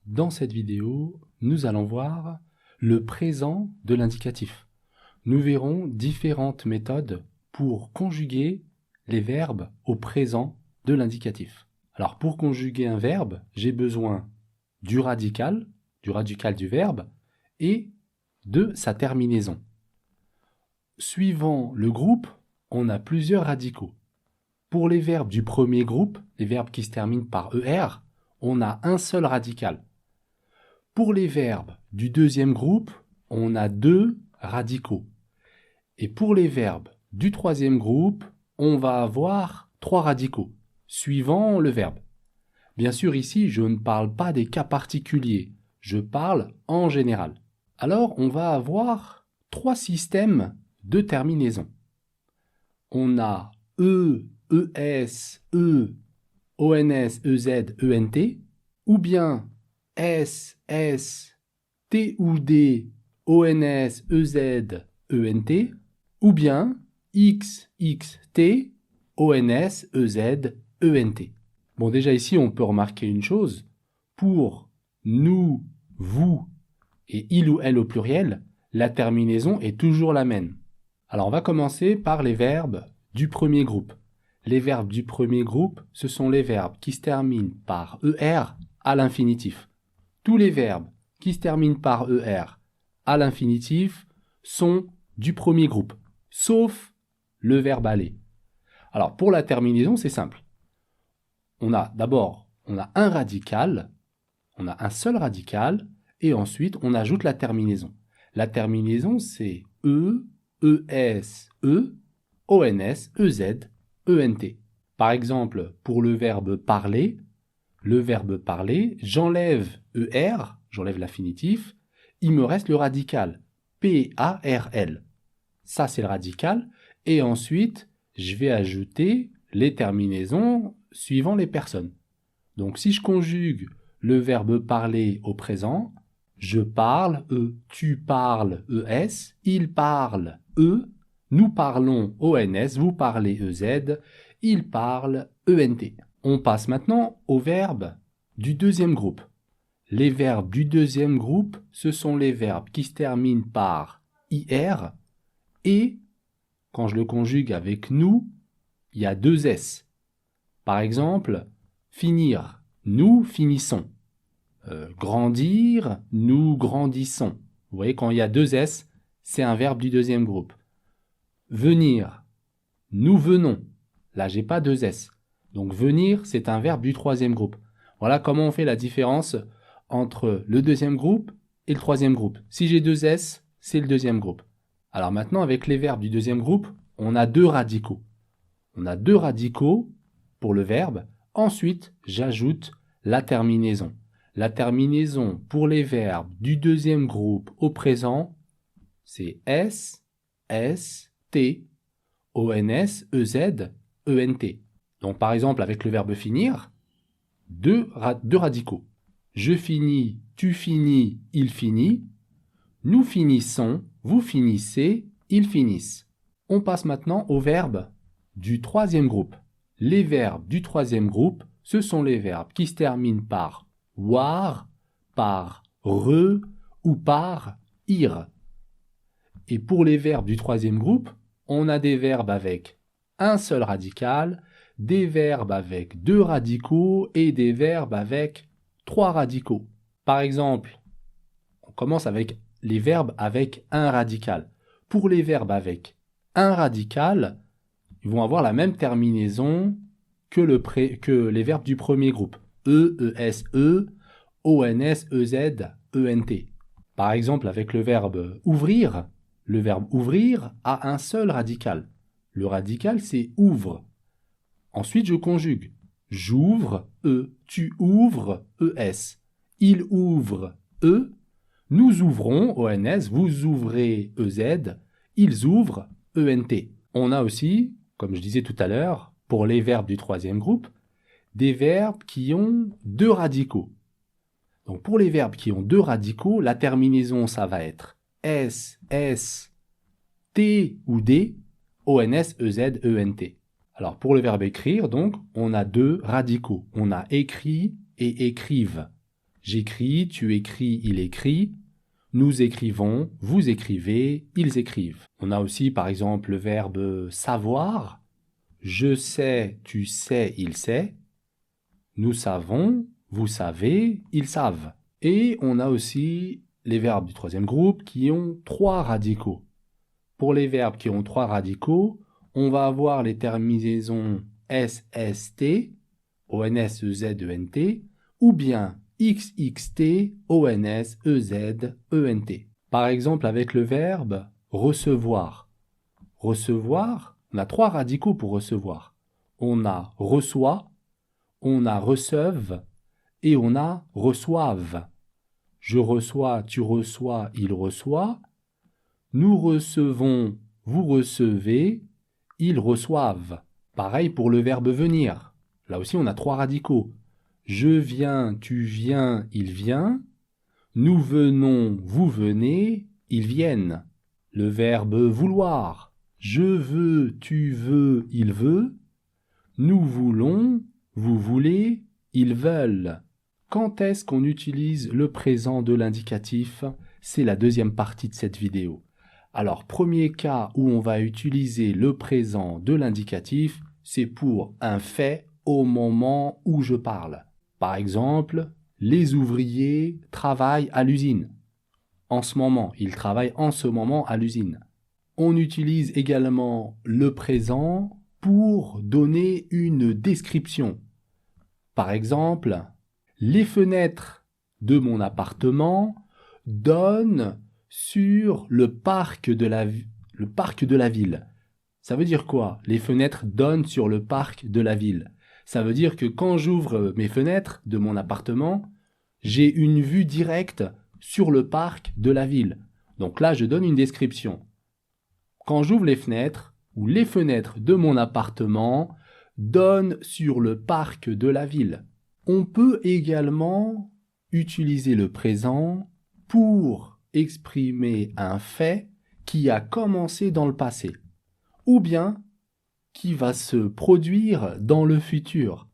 Dans cette vidéo, nous allons voir le présent de l'indicatif. Nous verrons différentes méthodes pour conjuguer les verbes au présent de l'indicatif. Alors pour conjuguer un verbe, j'ai besoin du radical du verbe et de sa terminaison. Suivant le groupe, on a plusieurs radicaux. Pour les verbes du premier groupe, les verbes qui se terminent par ER, on a un seul radical. Pour les verbes du deuxième groupe, on a deux radicaux. Et pour les verbes du troisième groupe, on va avoir trois radicaux, suivant le verbe. Bien sûr, ici, je ne parle pas des cas particuliers, je parle en général. Alors, on va avoir trois systèmes de terminaison. On a E, ES, E, ONS, EZ, ENT, ou bien S, S, T ou D, ONS, EZ, ENT, ou bien X, X, T, ONS, EZ, ENT. Bon, déjà ici, on peut remarquer une chose. Pour nous, vous et il ou elle au pluriel, la terminaison est toujours la même. Alors, on va commencer par les verbes du premier groupe. Les verbes du premier groupe, ce sont les verbes qui se terminent par ER à l'infinitif. Tous les verbes qui se terminent par ER à l'infinitif sont du premier groupe, sauf le verbe aller. Alors, pour la terminaison, c'est simple. On a un radical, on a un seul radical, et ensuite, on ajoute la terminaison. La terminaison, c'est E, ES, E, ONS, EZ, ENT. Par exemple, pour le verbe parler, j'enlève ER, j'enlève l'infinitif, il me reste le radical, P-A-R-L. Ça, c'est le radical, et ensuite, je vais ajouter les terminaisons suivant les personnes. Donc, si je conjugue le verbe parler au présent, je parle, E, tu parles, ES, il parle, E, nous parlons, ONS, vous parlez, EZ, il parle, ENT. On passe maintenant aux verbes du deuxième groupe. Les verbes du deuxième groupe, ce sont les verbes qui se terminent par IR et, quand je le conjugue avec nous, il y a deux S. Par exemple, finir, nous finissons. Grandir, nous grandissons. Vous voyez, quand il y a deux S, c'est un verbe du deuxième groupe. Venir, nous venons. Là, j'ai pas deux S. Donc, venir, c'est un verbe du troisième groupe. Voilà comment on fait la différence entre le deuxième groupe et le troisième groupe. Si j'ai deux S, c'est le deuxième groupe. Alors maintenant, avec les verbes du deuxième groupe, on a deux radicaux. On a deux radicaux pour le verbe. Ensuite, j'ajoute la terminaison. La terminaison pour les verbes du deuxième groupe au présent, c'est S, S, T, ONS, EZ, ENT. Donc par exemple, avec le verbe finir, deux radicaux. Je finis, tu finis, il finit. Nous finissons, vous finissez, ils finissent. On passe maintenant aux verbes du troisième groupe. Les verbes du troisième groupe, ce sont les verbes qui se terminent par war, par re ou par ir. Et pour les verbes du troisième groupe, on a des verbes avec un seul radical, des verbes avec deux radicaux et des verbes avec trois radicaux. Par exemple, on commence avec les verbes avec un radical. Pour les verbes avec un radical, ils vont avoir la même terminaison que les verbes du premier groupe. E, ES, E, ONS, EZ, ENT. Par exemple, avec le verbe ouvrir a un seul radical. Le radical, c'est ouvre. Ensuite, je conjugue. J'ouvre, E, tu ouvres, ES. Il ouvre, E. Nous ouvrons, ONS, vous ouvrez, EZ. Ils ouvrent, ENT. On a aussi, comme je disais tout à l'heure, pour les verbes du troisième groupe, des verbes qui ont deux radicaux. Donc pour les verbes qui ont deux radicaux, la terminaison, ça va être S, S, T ou D, ONS, EZ, ENT. Alors pour le verbe écrire, donc, on a deux radicaux. On a écrit et écrive. J'écris, tu écris, il écrit. Nous écrivons, vous écrivez, ils écrivent. On a aussi par exemple le verbe savoir. Je sais, tu sais, il sait. Nous savons, vous savez, ils savent. Et on a aussi les verbes du troisième groupe qui ont 3 radicaux. Pour les verbes qui ont 3 radicaux, on va avoir les terminaisons SST, ONS, EZ, ENT, ou bien XXT, ONS, EZ, ENT. Par exemple, avec le verbe recevoir. Recevoir, on a 3 radicaux pour recevoir. On a reçoit, on a receuve et on a reçoive. Je reçois, tu reçois, il reçoit. Nous recevons, vous recevez, ils reçoivent. Pareil pour le verbe venir. Là aussi, on a 3 radicaux. Je viens, tu viens, il vient. Nous venons, vous venez, ils viennent. Le verbe vouloir. Je veux, tu veux, il veut. Nous voulons, vous voulez, ils veulent. Quand est-ce qu'on utilise le présent de l'indicatif? C'est la deuxième partie de cette vidéo. Alors, premier cas où on va utiliser le présent de l'indicatif, c'est pour un fait au moment où je parle. Par exemple, les ouvriers travaillent à l'usine. En ce moment, ils travaillent en ce moment à l'usine. On utilise également le présent pour donner une description. Par exemple, les fenêtres de mon appartement donnent sur le parc de la ville. Ça veut dire quoi? Les fenêtres donnent sur le parc de la ville. Ça veut dire que quand j'ouvre mes fenêtres de mon appartement, j'ai une vue directe sur le parc de la ville. Donc là, je donne une description. Quand j'ouvre les fenêtres, ou les fenêtres de mon appartement donnent sur le parc de la ville. On peut également utiliser le présent pour exprimer un fait qui a commencé dans le passé, ou bien qui va se produire dans le futur.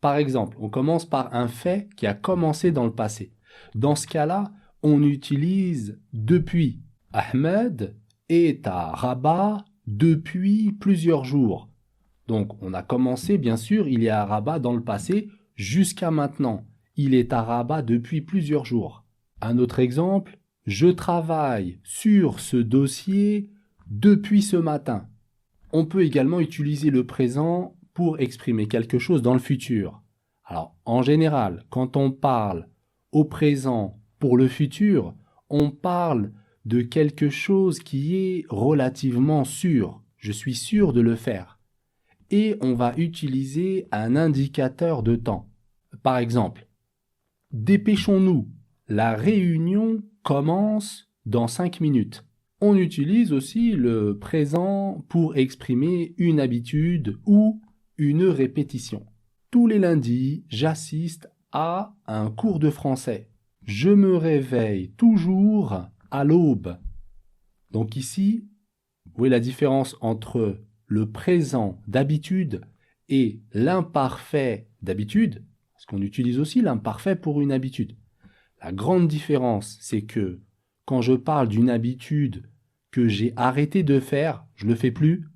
Par exemple, on commence par un fait qui a commencé dans le passé. Dans ce cas-là, on utilise depuis. Ahmed est à Rabat depuis plusieurs jours. Donc, on a commencé, bien sûr, il est à Rabat dans le passé jusqu'à maintenant. Il est à Rabat depuis plusieurs jours. Un autre exemple, je travaille sur ce dossier depuis ce matin. On peut également utiliser le présent pour exprimer quelque chose dans le futur. Alors, en général, quand on parle au présent pour le futur, on parle de quelque chose qui est relativement sûr. Je suis sûr de le faire. Et on va utiliser un indicateur de temps. Par exemple, dépêchons-nous, la réunion commence dans 5 minutes. On utilise aussi le présent pour exprimer une habitude ou une répétition. Tous les lundis, j'assiste à un cours de français. Je me réveille toujours à l'aube. Donc ici, vous voyez la différence entre le présent d'habitude et l'imparfait d'habitude, parce qu'on utilise aussi l'imparfait pour une habitude. La grande différence, c'est que quand je parle d'une habitude que j'ai arrêté de faire, je ne le fais plus,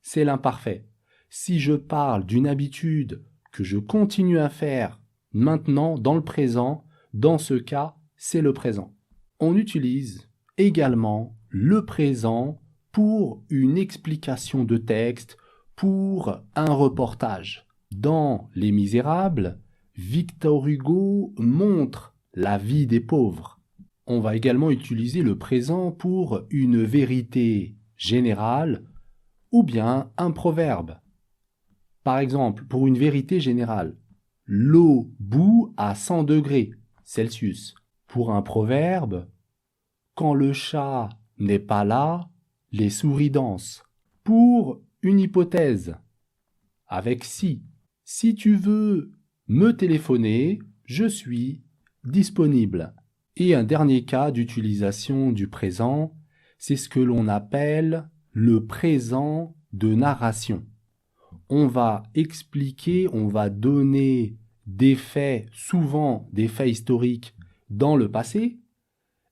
c'est l'imparfait. Si je parle d'une habitude que je continue à faire maintenant, dans le présent, dans ce cas, c'est le présent. On utilise également le présent pour une explication de texte, pour un reportage. Dans Les Misérables, Victor Hugo montre la vie des pauvres. On va également utiliser le présent pour une vérité générale ou bien un proverbe. Par exemple, pour une vérité générale, l'eau bout à 100 degrés Celsius. Pour un proverbe, quand le chat n'est pas là, les souris dansent. Pour une hypothèse, avec si. Si tu veux me téléphoner, je suis disponible. Et un dernier cas d'utilisation du présent, c'est ce que l'on appelle le présent de narration. On va expliquer, on va donner des faits, souvent des faits historiques, dans le passé,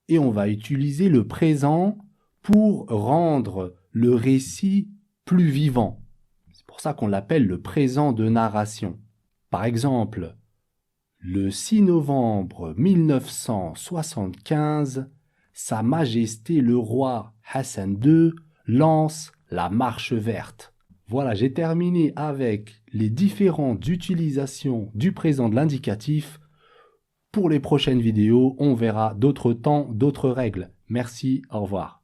et on va utiliser le présent pour rendre le récit plus vivant. C'est pour ça qu'on l'appelle le présent de narration. Par exemple, le 6 novembre 1975, Sa Majesté le roi Hassan II lance la marche verte. Voilà, j'ai terminé avec les différentes utilisations du présent de l'indicatif. Pour les prochaines vidéos, on verra d'autres temps, d'autres règles. Merci, au revoir.